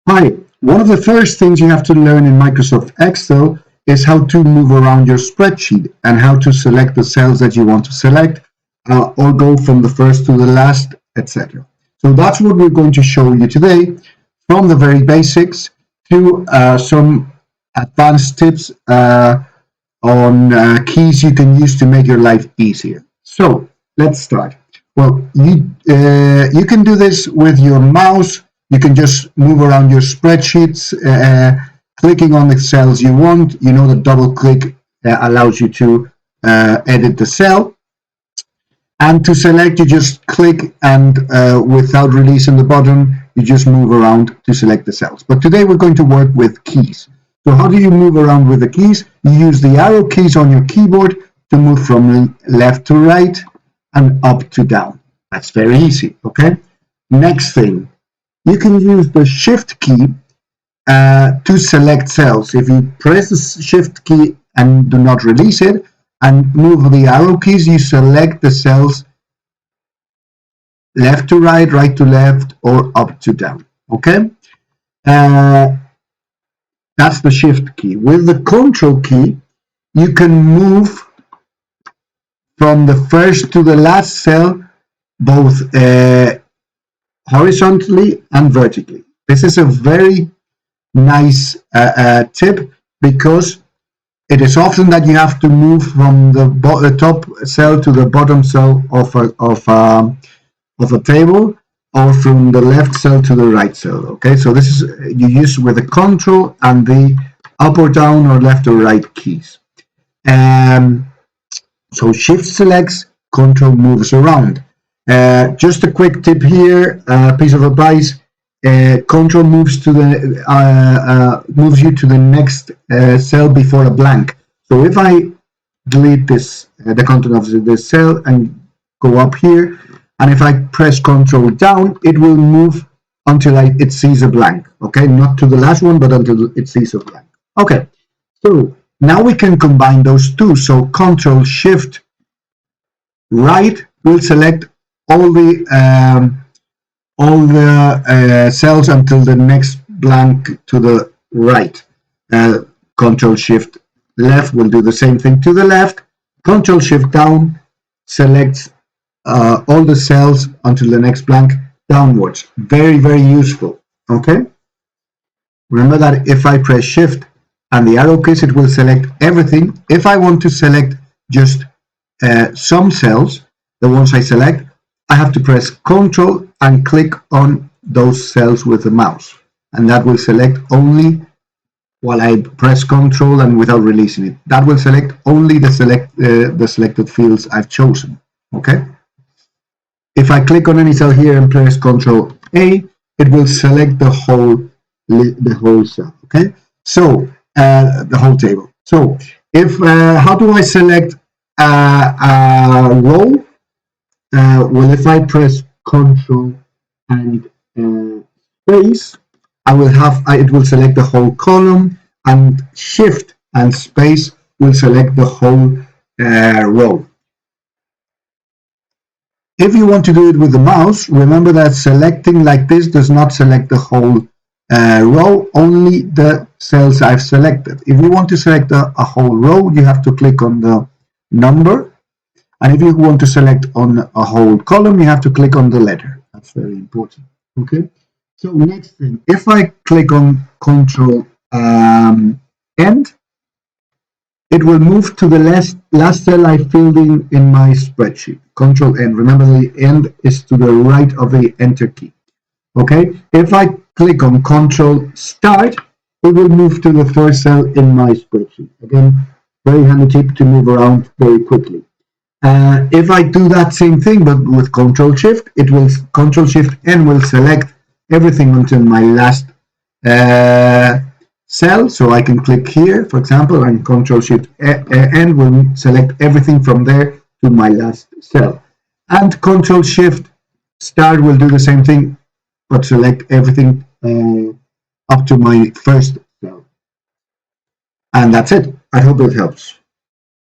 Hi, one of the first things you have to learn in Microsoft Excel is how to move around your spreadsheet and how to select the cells that you want to select or go from the first to the last, etc. So that's what we're going to show you today, from the very basics to some advanced tips on keys you can use to make your life easier. So let's start. Well, you can do this with your mouse. You can just move around your spreadsheets, clicking on the cells you want. You know that double click allows you to edit the cell. And to select, you just click and without releasing the button, you just move around to select the cells. But today we're going to work with keys. So how do you move around with the keys? You use the arrow keys on your keyboard to move from left to right and up to down. That's very easy, okay? Next thing, you can use the shift key to select cells. If you press the shift key and do not release it and move the arrow keys, you select the cells left to right, right to left, or up to down, okay? That's the shift key. With the control key, you can move from the first to the last cell, both horizontally and vertically. This is a very nice tip because it is often that you have to move from the top cell to the bottom cell of a table, or from the left cell to the right cell. Okay, so this is you use with the control and the up or down or left or right keys. So shift selects, control moves around. Just a quick tip here, piece of advice. Control moves to the moves you to the next cell before a blank. So if I delete this, the content of this cell, and go up here, and if I press Control down, it will move until it sees a blank. Okay, not to the last one, but until it sees a blank. Okay, so now we can combine those two. So Control Shift right will select all the cells until the next blank to the right. Control Shift left will do the same thing to the left. Control Shift down selects all the cells until the next blank downwards. Very, very useful. Okay. Remember that if I press Shift and the arrow keys, it will select everything. If I want to select just some cells, the ones I select, I have to press Control and click on those cells with the mouse, and that will select only, while I press Control and without releasing it, that will select only the selected fields I've chosen. Okay. If I click on any cell here and press Control A, it will select the whole cell. Okay. So the whole table. So if how do I select a row? Well, if I press Control and space, it will select the whole column, and Shift and space will select the whole row. If you want to do it with the mouse, remember that selecting like this does not select the whole row, only the cells I've selected. If you want to select a whole row, you have to click on the number. And if you want to select on a whole column, you have to click on the letter. That's very important. Okay. So next thing, if I click on Control End, it will move to the last cell I filled in my spreadsheet. Control End. Remember, the end is to the right of the Enter key. Okay. If I click on Control Start, it will move to the first cell in my spreadsheet. Again, very handy tip to move around very quickly. If I do that same thing but with Control Shift, it will Control Shift N will select everything until my last cell. So I can click here, for example, and Control Shift N will select everything from there to my last cell. And Control Shift Start will do the same thing, but select everything up to my first cell. And that's it. I hope it helps.